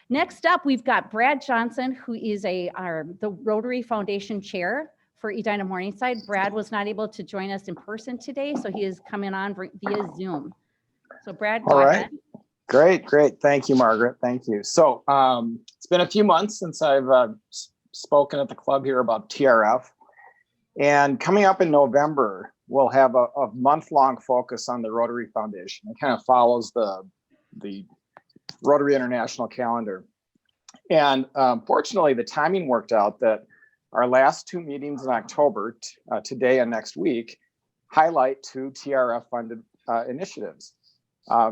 Next up, we've got Brad Johnson, who is the Rotary Foundation Chair for Edina Morningside. Brad was not able to join us in person today, so he is coming on via Zoom. So Brad, go ahead. Great. Thank you, Margaret. Thank you. So it's been a few months since I've spoken at the club here about TRF. And coming up in November, we'll have a month-long focus on the Rotary Foundation. It kind of follows the Rotary International calendar. And fortunately, the timing worked out that our last two meetings in October, today and next week, highlight two TRF-funded initiatives.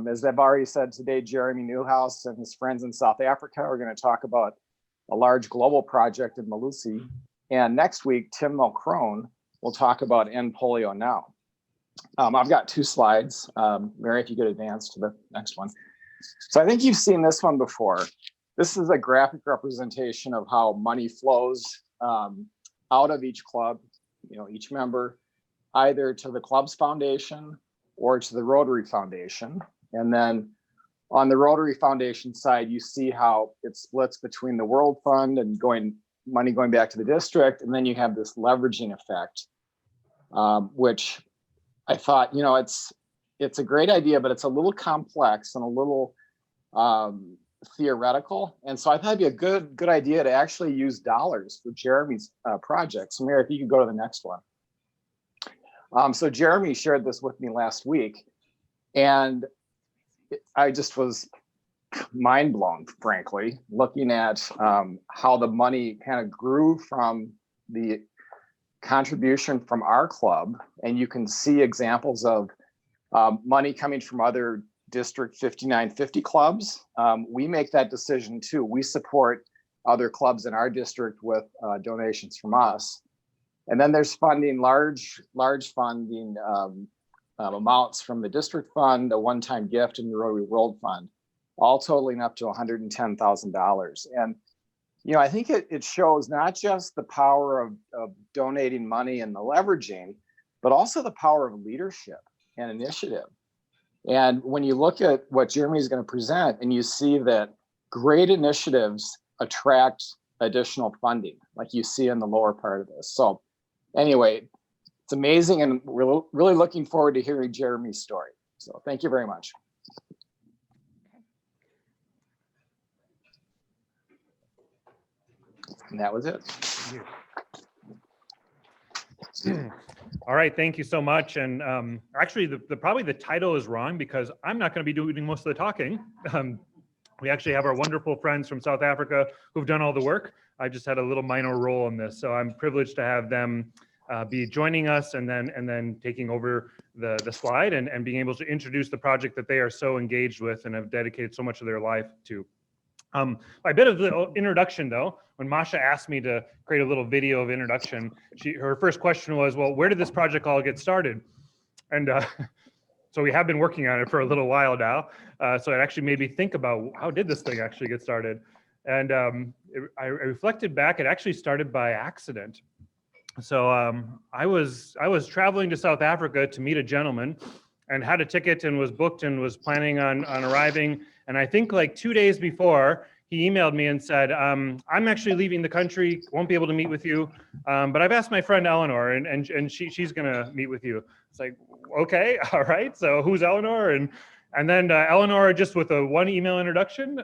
As I've already said today, Jeremy Newhouse and his friends in South Africa are going to talk about a large global project in Melusi. And next week, Tim Mulcrone will talk about End Polio Now. I've got two slides. Mary, if you could advance to the next one. So I think you've seen this one before. This is a graphic representation of how money flows out of each club, each member, either to the club's foundation or to the Rotary Foundation. And then on the Rotary Foundation side, you see how it splits between the World Fund and money going back to the district. And then you have this leveraging effect, which I thought, it's a great idea, but it's a little complex and a little theoretical. And so I thought it'd be a good idea to actually use dollars for Jeremy's project. So Mary, if you could go to the next one. So Jeremy shared this with me last week, and I just was mind blown, frankly, looking at how the money kind of grew from the contribution from our club. And you can see examples of money coming from other District 5950 clubs. We make that decision too. We support other clubs in our district with donations from us. And then there's funding, large funding amounts from the district fund, a one-time gift, and the Rotary World Fund, all totaling up to $110,000. And I think it shows not just the power of donating money and the leveraging, but also the power of leadership and initiative. And when you look at what Jeremy is going to present, and you see that great initiatives attract additional funding, like you see in the lower part of this. So anyway, it's amazing, and we're really looking forward to hearing Jeremy's story. So thank you very much. And that was it. All right, thank you so much. And actually, probably the title is wrong, because I'm not going to be doing most of the talking. We actually have our wonderful friends from South Africa who've done all the work. I just had a little minor role in this, so I'm privileged to have them be joining us and then taking over the slide and being able to introduce the project that they are so engaged with and have dedicated so much of their life to. A bit of the introduction, though, when Masha asked me to create a little video of introduction, her first question was, well, where did this project all get started? And so we have been working on it for a little while now. So it actually made me think about, how did this thing actually get started? And I reflected back, it actually started by accident. So I was traveling to South Africa to meet a gentleman, and had a ticket and was booked and was planning on arriving. And I think like 2 days before, he emailed me and said, I'm actually leaving the country, won't be able to meet with you, but I've asked my friend Eleanor, and she's gonna meet with you. It's like, okay, all right, so who's Eleanor? And then Eleanor, just with a one email introduction,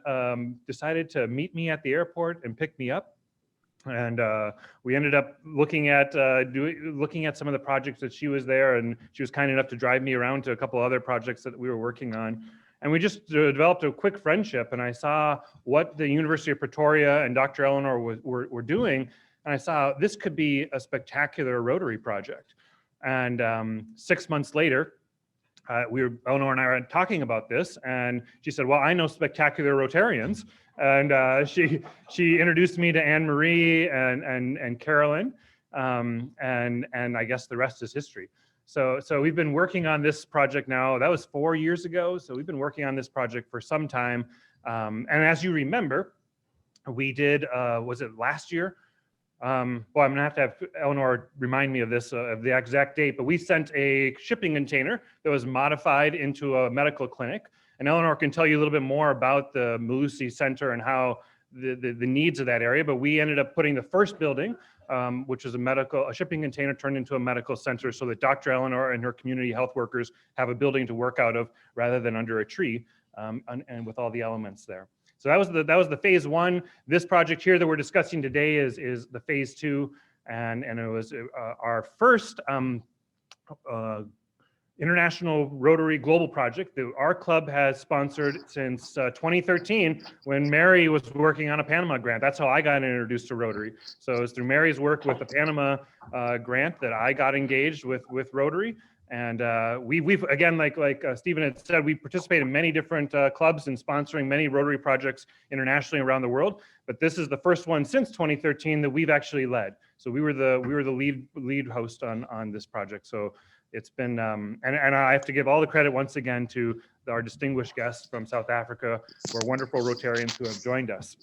decided to meet me at the airport and pick me up. And we ended up looking at some of the projects that she was there, and she was kind enough to drive me around to a couple other projects that we were working on. And we just developed a quick friendship, and I saw what the University of Pretoria and Dr. Eleanor were doing, and I saw this could be a spectacular Rotary project. And 6 months later, Eleanor and I were talking about this, and she said, well, I know spectacular Rotarians. And she introduced me to Anne-Marie and Carolyn, and I guess the rest is history. So we've been working on this project now. That was 4 years ago. So we've been working on this project for some time. And as you remember, we did, was it last year? Well, I'm gonna have Eleanor remind me of this, of the exact date, but we sent a shipping container that was modified into a medical clinic. And Eleanor can tell you a little bit more about the Melusi Center and how the needs of that area. But we ended up putting the first building, which is a shipping container turned into a medical center, so that Dr. Eleanor and her community health workers have a building to work out of rather than under a tree, and with all the elements there. So that was the phase one. This project here that we're discussing today is the phase two, and it was our first International Rotary Global Project that our club has sponsored since 2013, when Mary was working on a Panama grant. That's how I got introduced to Rotary. So it was through Mary's work with the Panama grant that I got engaged with Rotary. And we've again, like Stephen had said, we participate in many different clubs and sponsoring many Rotary projects internationally around the world. But this is the first one since 2013 that we've actually led. So we were the lead host on this project. So it's been, and I have to give all the credit once again to our distinguished guests from South Africa, who are wonderful Rotarians who have joined us.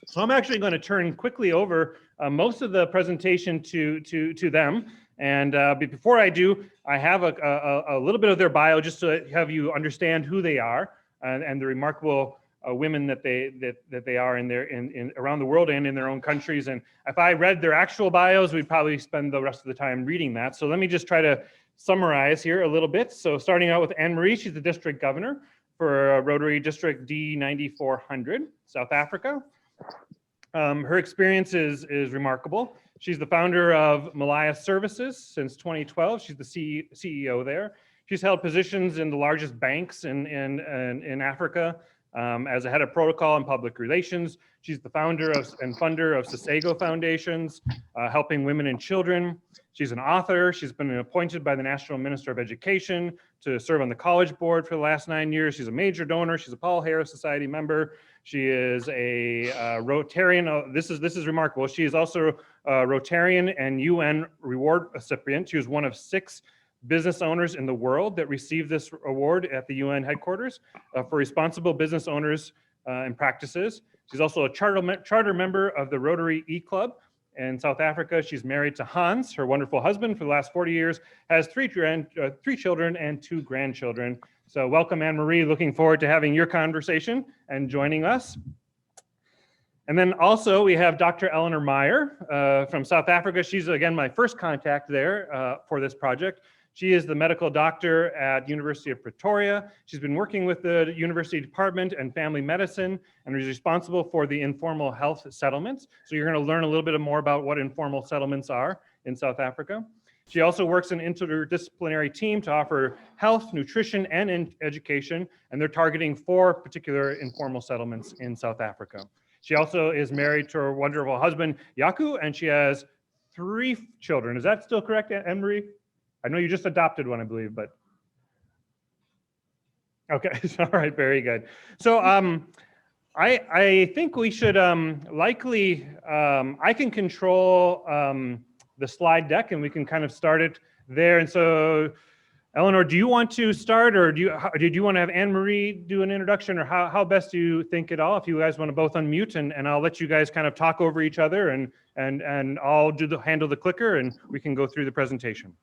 So I'm actually going to turn quickly over most of the presentation to them. And before I do, I have a little bit of their bio just to have you understand who they are and the remarkable women that they are in around the world and in their own countries. And if I read their actual bios, we'd probably spend the rest of the time reading that. So let me just try to summarize here a little bit. So starting out with Anne-Marie, she's the district governor for Rotary District D9400, South Africa. Her experience is remarkable. She's the founder of Malaya Services since 2012. She's the CEO there. She's held positions in the largest banks in Africa as a head of protocol and public relations. She's the founder and funder of Sasego Foundations, helping women and children. She's an author. She's been appointed by the National Minister of Education to serve on the College Board for the last 9 years. She's a major donor. She's a Paul Harris Society member. She is a Rotarian. This is remarkable. She is also a Rotarian and UN reward recipient. She was one of 6 business owners in the world that received this award at the UN headquarters for responsible business owners and practices. She's also a charter member of the Rotary E-Club in South Africa. She's married to Hans, her wonderful husband, for the last 40 years, has 3 children and 2 grandchildren. So welcome, Anne-Marie. Looking forward to having your conversation and joining us. And then also we have Dr. Eleanor Meyer from South Africa. She's, again, my first contact there for this project. She is the medical doctor at University of Pretoria. She's been working with the University Department and Family Medicine and is responsible for the informal health settlements. So you're going to learn a little bit more about what informal settlements are in South Africa. She also works in an interdisciplinary team to offer health, nutrition, and education, and they're targeting 4 particular informal settlements in South Africa. She also is married to her wonderful husband, Yaku, and she has 3 children. Is that still correct, Anne-Marie? I know you just adopted one, I believe, but. Okay, all right, very good. So I think we should likely, I can control the slide deck and we can kind of start it there. And so, Eleanor, do you want to start, or did you want to have Anne-Marie do an introduction, or how best do you think it all? If you guys want to both unmute, and I'll let you guys kind of talk over each other, and I'll handle the clicker, and we can go through the presentation.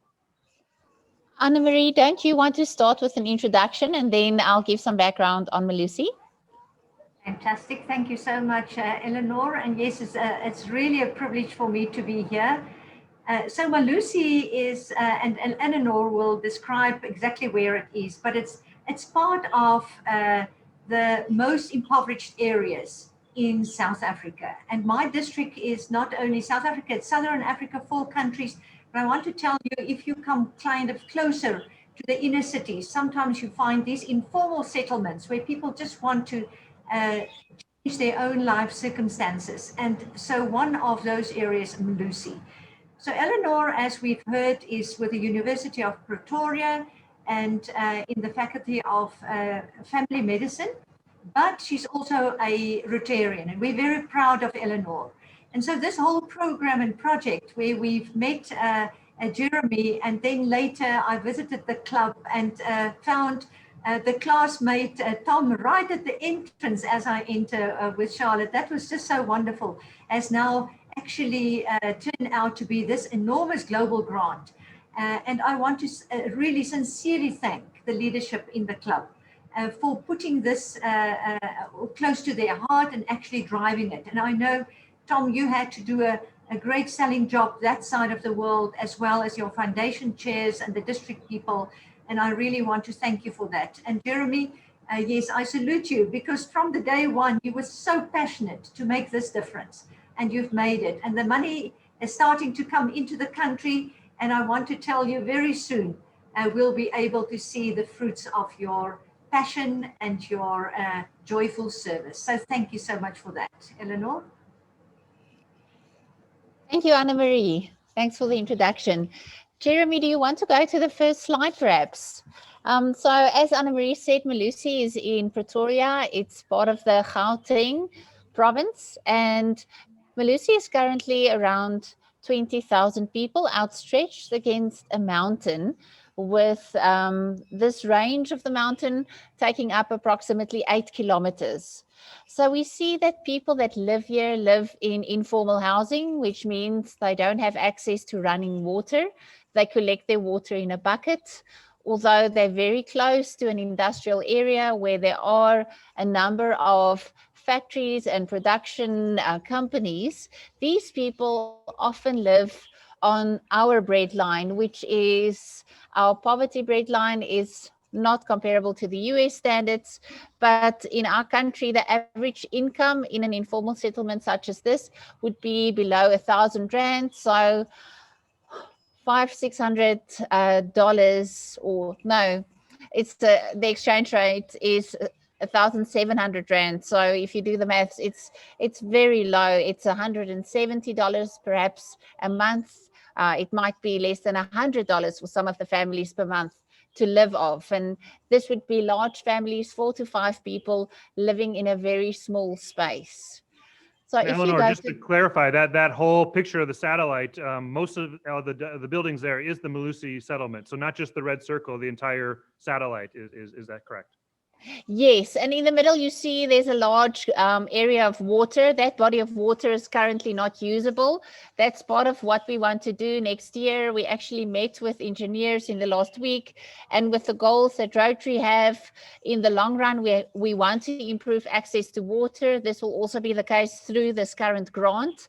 Anne-Marie, don't you want to start with an introduction, and then I'll give some background on Melusi? Fantastic. Thank you so much, Eleanor. And yes, it's really a privilege for me to be here. So Melusi is, and Eleanor will describe exactly where it is, but it's part of the most impoverished areas in South Africa. And my district is not only South Africa, it's Southern Africa, 4 countries. But I want to tell you, if you come kind of closer to the inner cities, sometimes you find these informal settlements where people just want to change their own life circumstances. And so one of those areas, Melusi. So Eleanor, as we've heard, is with the University of Pretoria and in the Faculty of Family Medicine, but she's also a Rotarian, and we're very proud of Eleanor. And so this whole program and project where we've met Jeremy, and then later I visited the club and found the classmate Tom right at the entrance as I enter with Charlotte. That was just so wonderful, as now actually turned out to be this enormous global grant. And I want to really sincerely thank the leadership in the club for putting this close to their heart and actually driving it. And I know, Tom, you had to do a great selling job that side of the world, as well as your foundation chairs and the district people. And I really want to thank you for that. And Jeremy, yes, I salute you, because from the day one, you were so passionate to make this difference, and you've made it. And the money is starting to come into the country. And I want to tell you, very soon, we'll be able to see the fruits of your passion and your joyful service. So thank you so much for that. Eleanor? Thank you, Anna Marie. Thanks for the introduction. Jeremy, do you want to go to the first slide, perhaps? So as Anna Marie said, Melusi is in Pretoria. It's part of the Gauteng province, and Melusi is currently around 20,000 people outstretched against a mountain, with this range of the mountain taking up approximately 8 kilometers. So we see that people that live here live in informal housing, which means they don't have access to running water. They collect their water in a bucket. Although they're very close to an industrial area where there are a number of factories and production companies, these people often live on our breadline, which is our poverty breadline is not comparable to the US standards, but in our country, the average income in an informal settlement such as this would be below 1,000 Rand. So $500-600 or no, it's the exchange rate is 1,700 Rand. So if you do the maths, it's very low. It's $170 perhaps a month. It might be less than $100 for some of the families per month to live off. And this would be large families, 4 to 5 people living in a very small space. So if Eleanor, you go just to clarify, that whole picture of the satellite, most of the buildings there is the Melusi settlement. So not just the red circle, the entire satellite. Is that correct? Yes, and in the middle you see there's a large area of water. That body of water is currently not usable. That's part of what we want to do next year. We actually met with engineers in the last week, and with the goals that Rotary have in the long run, we want to improve access to water. This will also be the case through this current grant.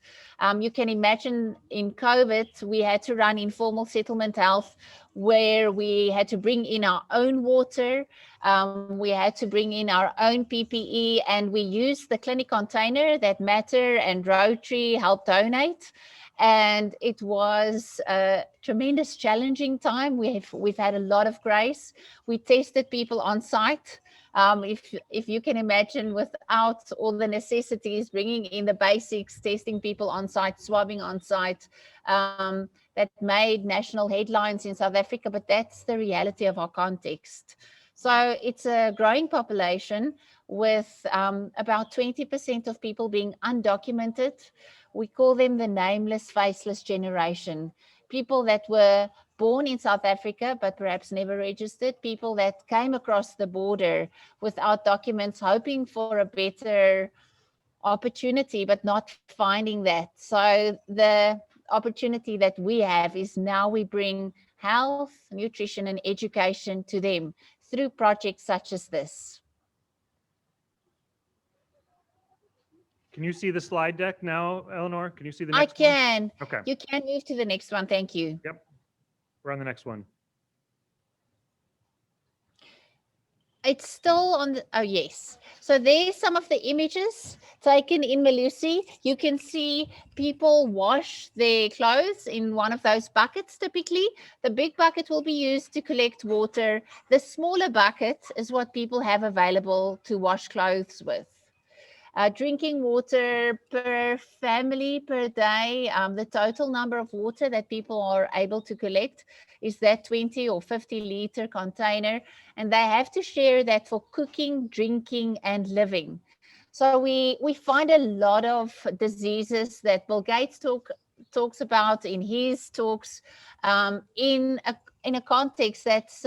You can imagine in COVID, we had to run informal settlement health, where we had to bring in our own water. We had to bring in our own PPE, and we used the clinic container that Matter and Rotary helped donate. And it was a tremendous challenging time. We've had a lot of grace. We tested people on site. If you can imagine, without all the necessities, bringing in the basics, testing people on site, swabbing on site, that made national headlines in South Africa, but that's the reality of our context. So it's a growing population with about 20% of people being undocumented. We call them the nameless, faceless generation. People that were born in South Africa, but perhaps never registered. People that came across the border without documents, hoping for a better opportunity, but not finding that. So the opportunity that we have is now we bring health, nutrition, and education to them through projects such as this. Can you see the slide deck now, Eleanor? Can you see the next I can. one? Okay. You can move to the next one. Thank you. Yep. We're on the next one. It's still on the, oh yes. So there's some of the images taken in Melusi. You can see people wash their clothes in one of those buckets typically. The big bucket will be used to collect water. The smaller bucket is what people have available to wash clothes with. Drinking water per family per day, the total number of water that people are able to collect is that 20 or 50 liter container, and they have to share that for cooking, drinking, and living. So we find a lot of diseases that Bill Gates talks about in his talks in a context that's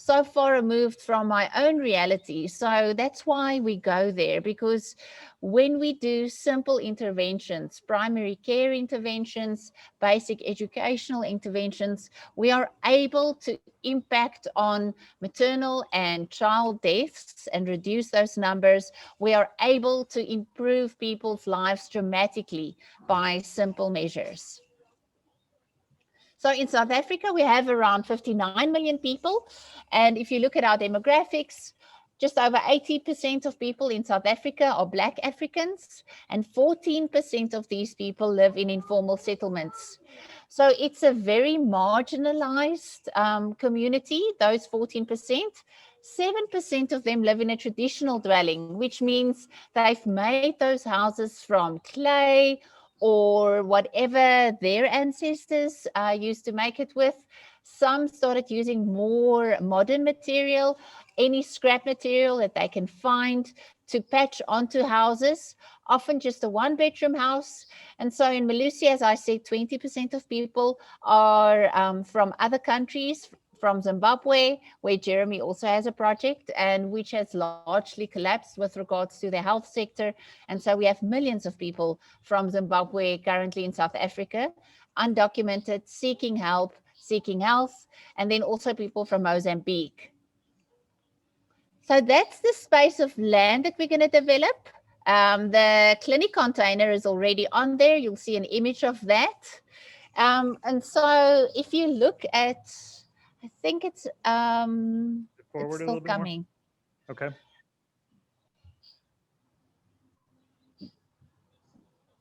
so far removed from my own reality. So that's why we go there, because when we do simple interventions, primary care interventions, basic educational interventions, we are able to impact on maternal and child deaths and reduce those numbers. We are able to improve people's lives dramatically by simple measures. So in South Africa, we have around 59 million people. And if you look at our demographics, just over 80% of people in South Africa are Black Africans, and 14% of these people live in informal settlements. So it's a very marginalized community, those 14%. 7% of them live in a traditional dwelling, which means they've made those houses from clay or whatever their ancestors used to make it with. Some started using more modern material, any scrap material that they can find to patch onto houses, often just a one-bedroom house. And so in Melusi, as I said, 20% of people are from other countries, from Zimbabwe, where Jeremy also has a project, and which has largely collapsed with regards to the health sector. And so we have millions of people from Zimbabwe currently in South Africa, undocumented, seeking help, seeking health, and then also people from Mozambique. So that's the space of land that we're going to develop. The clinic container is already on there. You'll see an image of that. And so if you look at, I think it's Forward a still little bit more. coming. Okay.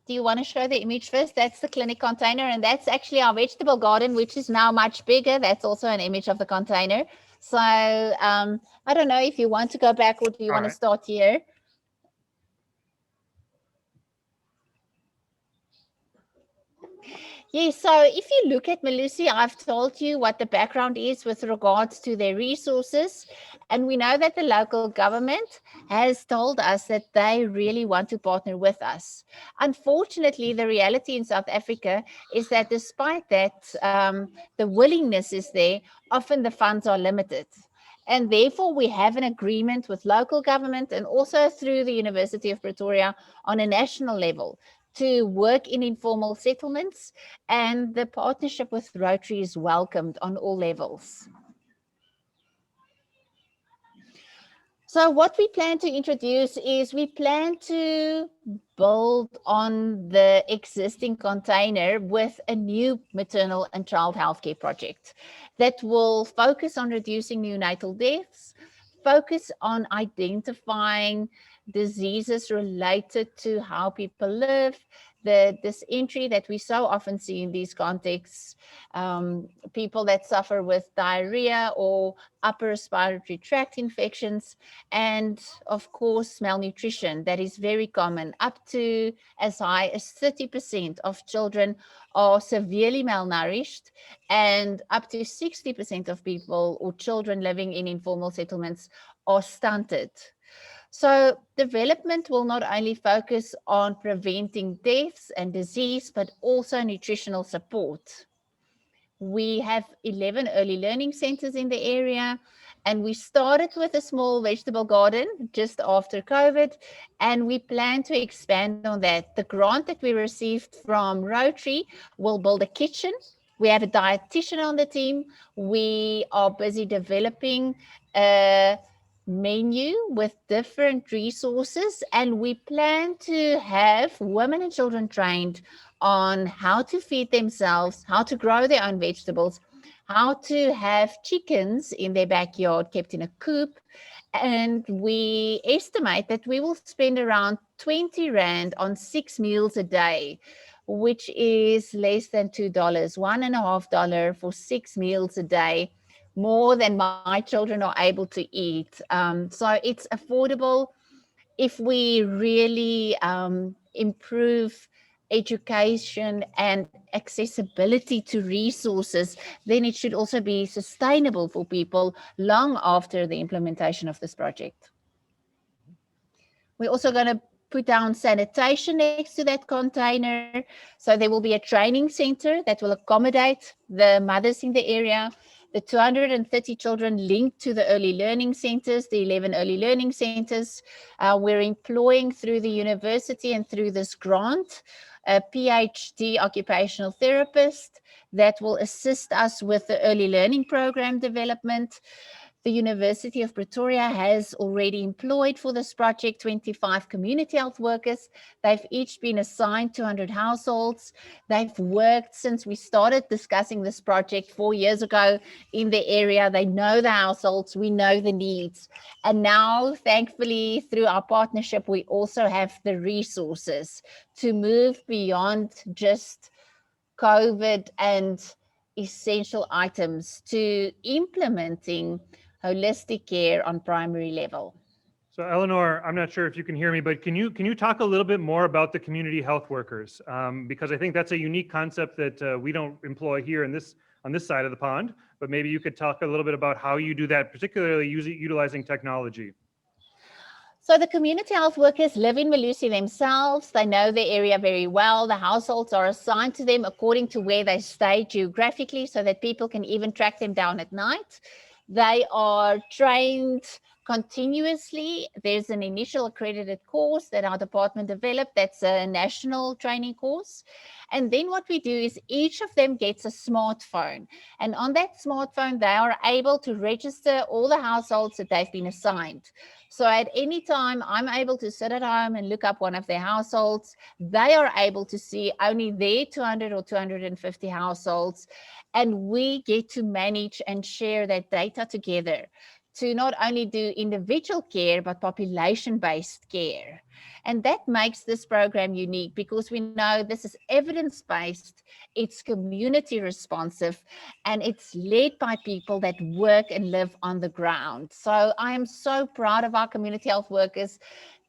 Do you want to show the image first? That's the clinic container, and that's actually our vegetable garden, which is now much bigger. That's also an image of the container. So I don't know if you want to go back, or do you All want to right. start here? Yes, so if you look at Melusi, I've told you what the background is with regards to their resources. And we know that the local government has told us that they really want to partner with us. Unfortunately, the reality in South Africa is that despite that, the willingness is there, often the funds are limited. And therefore, we have an agreement with local government and also through the University of Pretoria on a national level to work in informal settlements, and the partnership with Rotary is welcomed on all levels. So what we plan to introduce is we plan to build on the existing container with a new maternal and child healthcare project that will focus on reducing neonatal deaths, focus on identifying diseases related to how people live, the dysentery that we so often see in these contexts, people that suffer with diarrhea or upper respiratory tract infections, and of course malnutrition that is very common. Up to as high as 30% of children are severely malnourished, and up to 60% of people or children living in informal settlements are stunted. So development will not only focus on preventing deaths and disease, but also nutritional support. We have 11 early learning centers in the area, and we started with a small vegetable garden just after COVID, and we plan to expand on that. The grant that we received from Rotary will build a kitchen. We have a dietitian on the team. We are busy developing a menu with different resources, and we plan to have women and children trained on how to feed themselves, how to grow their own vegetables, how to have chickens in their backyard kept in a coop. And we estimate that we will spend around 20 Rand on 6 meals a day, which is less than $2, $1.50 for 6 meals a day, more than my children are able to eat. So it's affordable. If we really improve education and accessibility to resources, then it should also be sustainable for people long after the implementation of this project. We're also going to put down sanitation next to that container. So there will be a training center that will accommodate the mothers in the area. The 230 children linked to the early learning centers, the 11 early learning centers. We're employing through the university and through this grant a PhD occupational therapist that will assist us with the early learning program development. The University of Pretoria has already employed for this project 25 community health workers. They've each been assigned 200 households. They've worked since we started discussing this project 4 years ago in the area. They know the households, we know the needs. And now, thankfully, through our partnership, we also have the resources to move beyond just COVID and essential items to implementing holistic care on primary level. So Eleanor, I'm not sure if you can hear me, but can you talk a little bit more about the community health workers? Because I think that's a unique concept that we don't employ here on this side of the pond, but maybe you could talk a little bit about how you do that, particularly utilizing technology. So the community health workers live in Melusi themselves. They know the area very well. The households are assigned to them according to where they stay geographically so that people can even track them down at night. They are trained continuously. There's an initial accredited course that our department developed. That's a national training course. And then what we do is each of them gets a smartphone. And on that smartphone, they are able to register all the households that they've been assigned. So at any time, I'm able to sit at home and look up one of their households. They are able to see only their 200 or 250 households. And we get to manage and share that data together to not only do individual care, but population-based care. And that makes this program unique because we know this is evidence-based, it's community responsive, and it's led by people that work and live on the ground. So I am so proud of our community health workers.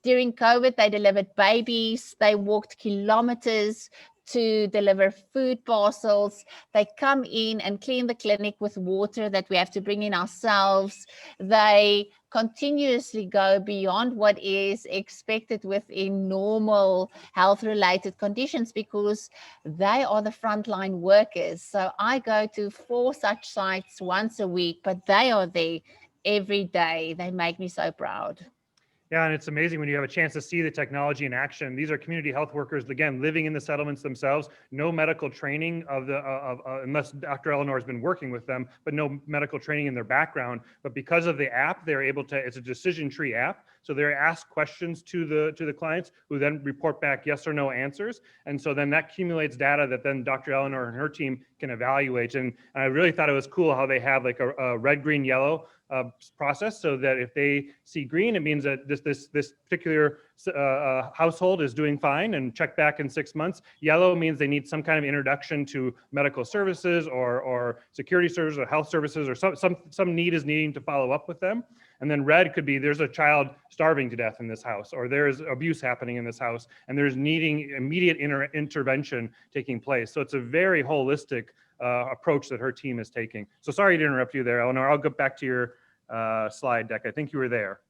During COVID, they delivered babies, they walked kilometers to deliver food parcels. They come in and clean the clinic with water that we have to bring in ourselves. They continuously go beyond what is expected within normal health-related conditions because they are the frontline workers. So I go to 4 such sites once a week, but they are there every day. They make me so proud. Yeah, and it's amazing when you have a chance to see the technology in action. These are community health workers, again, living in the settlements themselves, no medical training unless Dr. Eleanor has been working with them, but no medical training in their background. But because of the app, they're able to, it's a decision tree app. So they're asked questions to the clients who then report back yes or no answers. And so then that accumulates data that then Dr. Eleanor and her team can evaluate. And I really thought it was cool how they have like a red, green, yellow process, so that if they see green, it means that this particular household is doing fine and check back in 6 months. Yellow means they need some kind of introduction to medical services or security services or health services, or some need is needing to follow up with them. And then red could be there's a child starving to death in this house, or there's abuse happening in this house, and there's needing immediate intervention taking place. So it's a very holistic approach that her team is taking. So sorry to interrupt you there, Eleanor. I'll go back to your slide deck. I think you were there.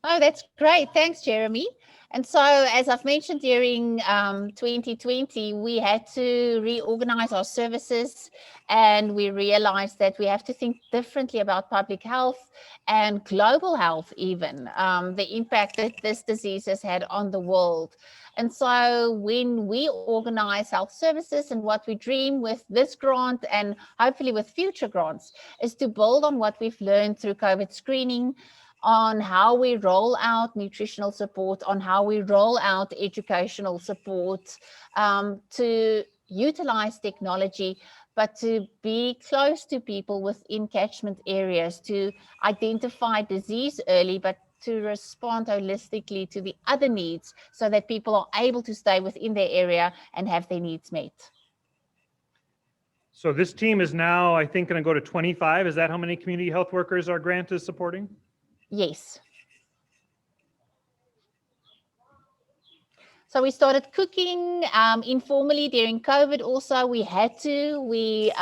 Oh, that's great. Thanks, Jeremy. And so, as I've mentioned, during 2020, we had to reorganize our services, and we realized that we have to think differently about public health and global health even, the impact that this disease has had on the world. And so when we organize health services, and what we dream with this grant and hopefully with future grants is to build on what we've learned through COVID screening, on how we roll out nutritional support, on how we roll out educational support, to utilize technology, but to be close to people within catchment areas, to identify disease early, but to respond holistically to the other needs so that people are able to stay within their area and have their needs met. So this team is now, I think, going to go to 25. Is that how many community health workers our grant is supporting? Yes. So we started cooking informally during COVID also. We had to. We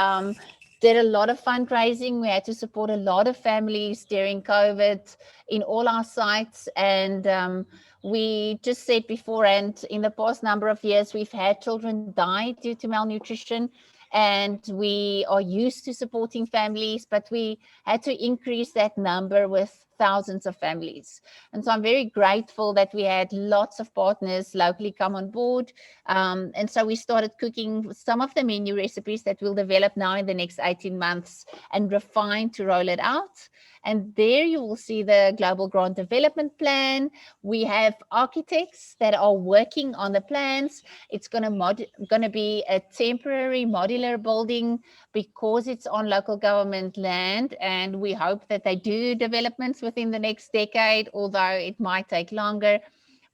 did a lot of fundraising. We had to support a lot of families during COVID in all our sites. And we just said beforehand, in the past number of years, we've had children die due to malnutrition. and we are used to supporting families, but we had to increase that number with thousands of families. And so I'm very grateful that we had lots of partners locally come on board. And so we started cooking some of the menu recipes that we'll develop now in the next 18 months and refine to roll it out. And there you will see the Global Grant Development Plan. We have architects that are working on the plans. It's going to be a temporary modular building because it's on local government land, and we hope that they do developments within the next decade, although it might take longer.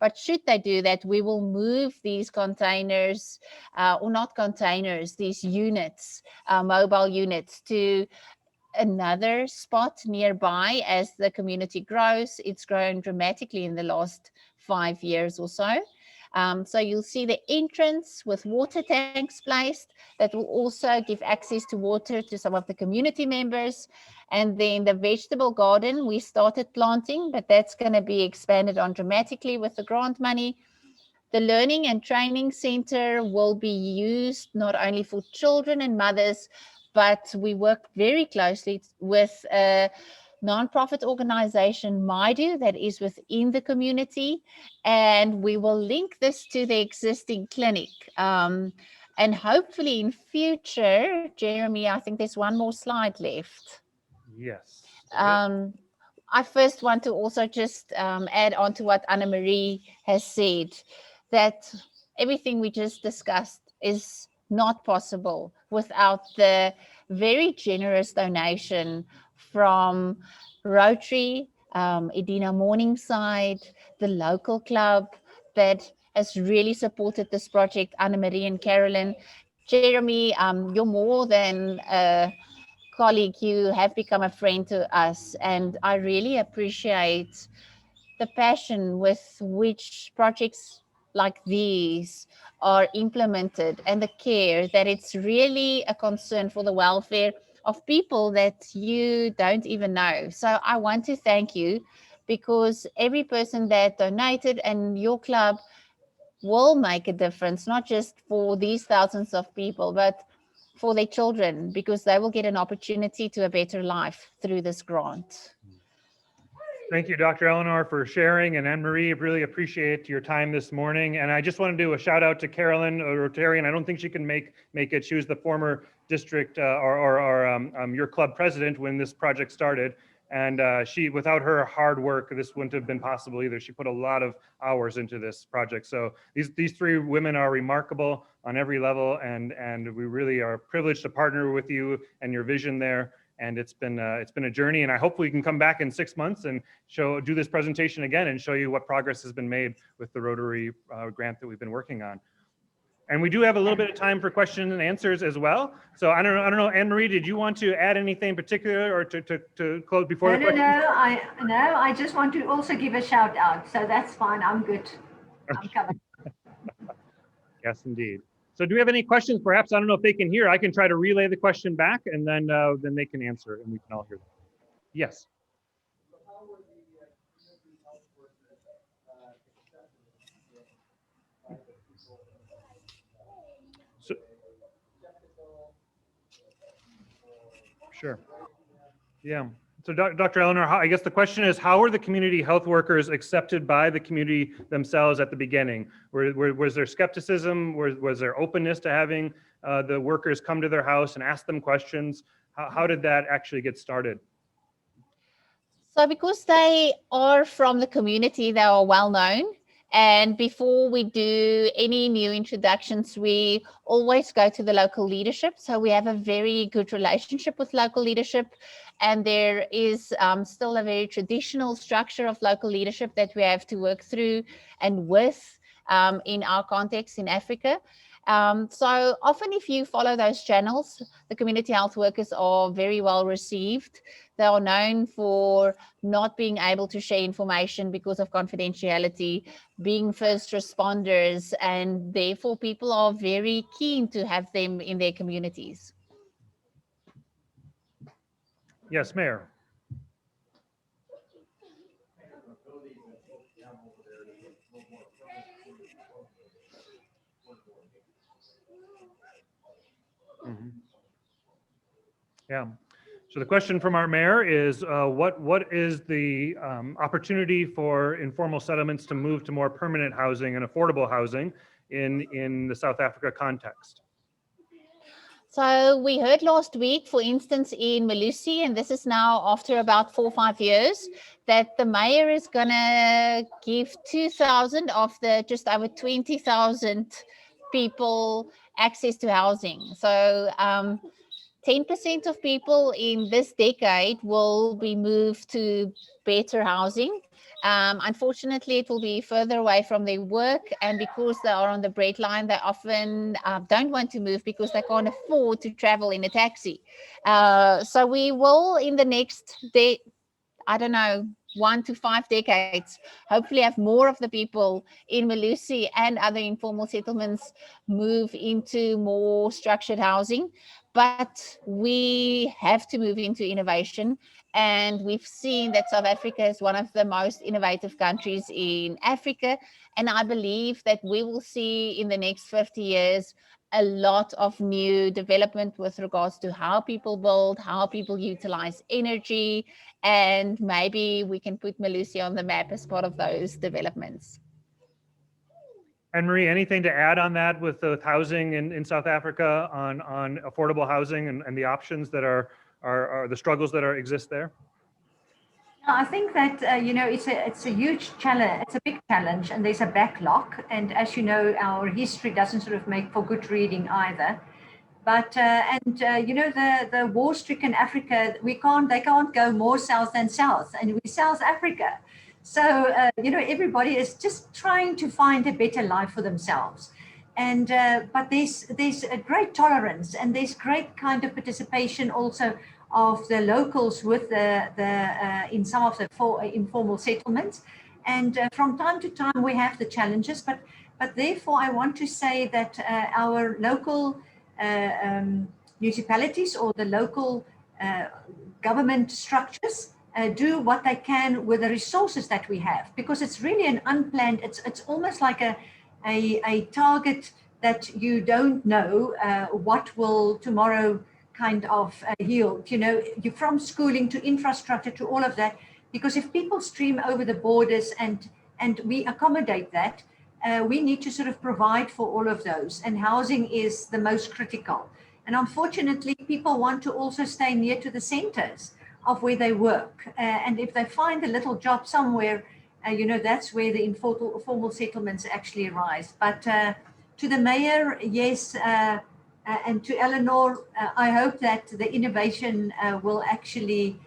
But should they do that, we will move these containers, or not containers, these units, mobile units, to another spot nearby as the community grows. It's grown dramatically in the last 5 years or so. So you'll see the entrance with water tanks placed that will also give access to water to some of the community members. And then the vegetable garden, we started planting, but that's going to be expanded on dramatically with the grant money. The Learning and Training Center will be used not only for children and mothers, but we work very closely with a nonprofit organization, MIDU, that is within the community. And we will link this to the existing clinic. And hopefully in future, Jeremy, I think there's one more slide left. Yes. I first want to also just add on to what Anna-Marie has said, that everything we just discussed is not possible without the very generous donation from Rotary, Edina Morningside, the local club that has really supported this project, Anna-Marie and Carolyn. Jeremy, you're more than a colleague, you have become a friend to us, and I really appreciate the passion with which projects like these are implemented and the care that it's really a concern for the welfare of people that you don't even know. So I want to thank you, because every person that donated and your club will make a difference, not just for these thousands of people, but for their children, because they will get an opportunity to a better life through this grant. Thank you, Dr. Eleanor, for sharing, and Anne-Marie, really appreciate your time this morning. And I just want to do a shout out to Carolyn, a Rotarian. I don't think she can make it. She was the former district your club president when this project started. And she, without her hard work, this wouldn't have been possible either. She put a lot of hours into this project. So these three women are remarkable on every level, and we really are privileged to partner with you and your vision there. And it's been a journey, and I hope we can come back in 6 months and do this presentation again and show you what progress has been made with the Rotary grant that we've been working on. And we do have a little bit of time for questions and answers as well. So I don't know, Anne-Marie, did you want to add anything particular or to close before the questions? No, I just want to also give a shout out. So that's fine. I'm good. I'm covered. Yes, indeed. So do we have any questions? Perhaps, I don't know if they can hear. I can try to relay the question back, and then they can answer it and we can all hear them. Yes. So, sure. Yeah. So Dr. Eleanor, I guess the question is, how were the community health workers accepted by the community themselves at the beginning? Was there skepticism? Was there openness to having the workers come to their house and ask them questions? How did that actually get started? So because they are from the community, they are well known. And before we do any new introductions, we always go to the local leadership. So we have a very good relationship with local leadership. And there is still a very traditional structure of local leadership that we have to work through and with in our context in Africa. So often if you follow those channels, the community health workers are very well received. They are known for not being able to share information because of confidentiality, being first responders, and therefore people are very keen to have them in their communities. Yes, Mayor. Mhm. Yeah. So the question from our mayor is, what is the opportunity for informal settlements to move to more permanent housing and affordable housing in the South Africa context? So we heard last week, for instance, in Melusi, and this is now after about 4 or 5 years, that the mayor is going to give 2,000 of the just over 20,000 people access to housing. So 10% of people in this decade will be moved to better housing. Unfortunately, it will be further away from their work, and because they are on the breadline, they often don't want to move because they can't afford to travel in a taxi. So we will, in the next day, I don't know, 1 to 5 decades, hopefully have more of the people in Melusi and other informal settlements move into more structured housing. But we have to move into innovation. And we've seen that South Africa is one of the most innovative countries in Africa. And I believe that we will see in the next 50 years a lot of new development with regards to how people build, how people utilize energy, and maybe we can put Melusi on the map as part of those developments. Anne-Marie, anything to add on that with housing in South Africa on affordable housing and the options that are the struggles that exist there? I think that, you know, it's a huge challenge. It's a big challenge, and there's a backlog. And as you know, our history doesn't sort of make for good reading either. But you know, the war-stricken Africa, they can't go more south than south, and we South Africa. So you know, everybody is just trying to find a better life for themselves. And but there's a great tolerance, and there's great kind of participation also of the locals with in some of the informal settlements. And from time to time we have the challenges, but therefore I want to say that our local municipalities or the local government structures do what they can with the resources that we have, because it's really an unplanned, it's almost like a target that you don't know what will tomorrow kind of yield. You know, you from schooling to infrastructure to all of that, because if people stream over the borders and we accommodate that, we need to sort of provide for all of those, and housing is the most critical. And unfortunately, people want to also stay near to the centers of where they work. And if they find a little job somewhere, you know, that's where the informal settlements actually arise. But to the mayor, yes, and to Eleanor, I hope that the innovation will actually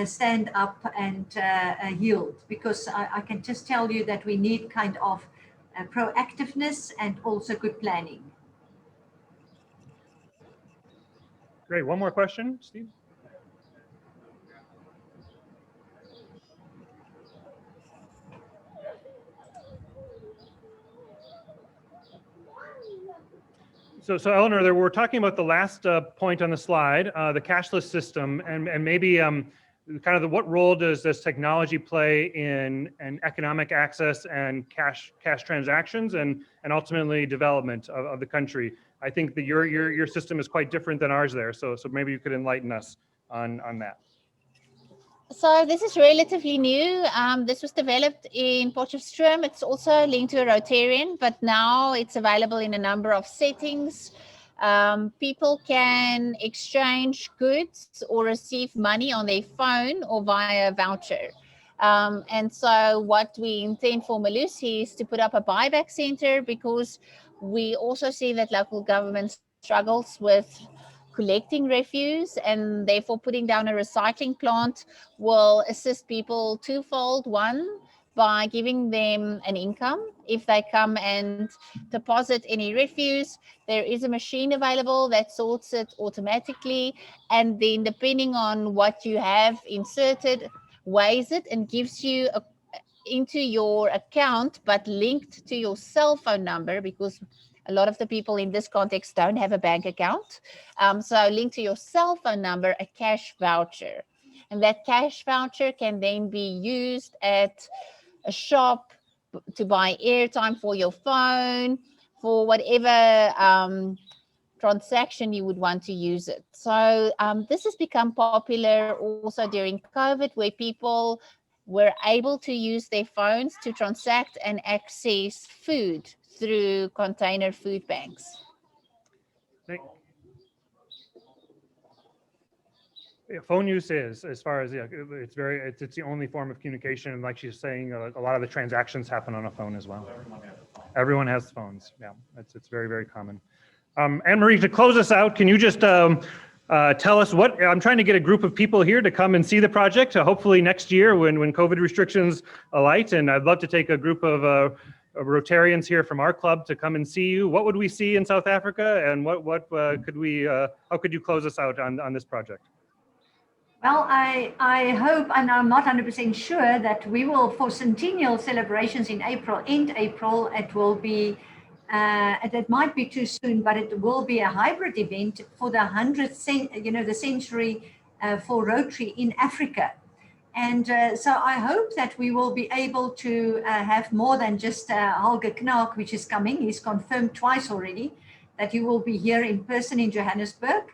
stand up and yield, because I can just tell you that we need kind of proactiveness and also good planning. Great. One more question, Steve. So Eleanor, we're talking about the last point on the slide, the cashless system, and maybe kind of what role does technology play in economic access and cash transactions and ultimately development of the country? I think that your system is quite different than ours there. So maybe you could enlighten us on that. So this is relatively new. This was developed in Potchefstroom. It's also linked to a Rotarian, but now it's available in a number of settings. People can exchange goods or receive money on their phone or via a voucher. And so what we intend for Melusi is to put up a buyback center, because we also see that local government struggles with collecting refuse, and therefore putting down a recycling plant will assist people twofold. One, by giving them an income. If they come and deposit any refuse, there is a machine available that sorts it automatically, and then depending on what you have inserted, weighs it and gives you into your account, but linked to your cell phone number, because a lot of the people in this context don't have a bank account. So linked to your cell phone number, a cash voucher. And that cash voucher can then be used at a shop to buy airtime for your phone, for whatever transaction, you would want to use it. So this has become popular also during COVID, where people were able to use their phones to transact and access food through container food banks. Yeah, phone use is, as far as, yeah, it's the only form of communication. And like she's saying, a lot of the transactions happen on a phone as well. Everyone has phones. Yeah, it's very, very common. Anne-Marie, to close us out, can you just tell us what, I'm trying to get a group of people here to come and see the project, hopefully next year when COVID restrictions alight. And I'd love to take a group of Rotarians here from our club to come and see you. What would we see in South Africa, and what could we, how could you close us out on this project? Well, I hope, and I'm not 100% sure, that we will, for centennial celebrations in April, end April, it will be, it might be too soon, but it will be a hybrid event for the 100th, the century for Rotary in Africa. And so I hope that we will be able to have more than just Holger Knaak, which is coming. He's confirmed twice already that he will be here in person in Johannesburg.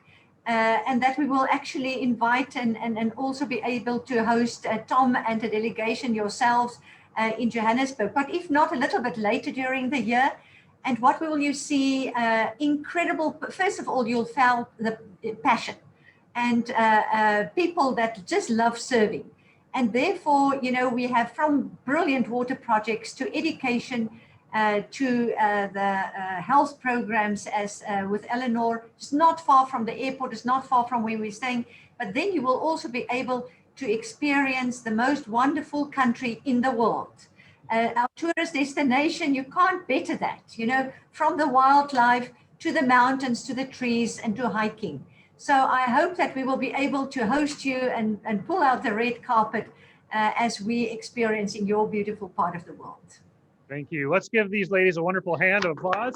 And that we will actually invite and also be able to host Tom and the delegation yourselves in Johannesburg, but if not, a little bit later during the year. And what will you see? Incredible, first of all, you'll feel the passion and people that just love serving. And therefore, we have from brilliant water projects to education, to the health programs, as with Eleanor. It's not far from the airport, it's not far from where we're staying, but then you will also be able to experience the most wonderful country in the world. Our tourist destination, you can't better that, from the wildlife to the mountains, to the trees, and to hiking. So I hope that we will be able to host you and pull out the red carpet as we experience in your beautiful part of the world. Thank you. Let's give these ladies a wonderful hand of applause.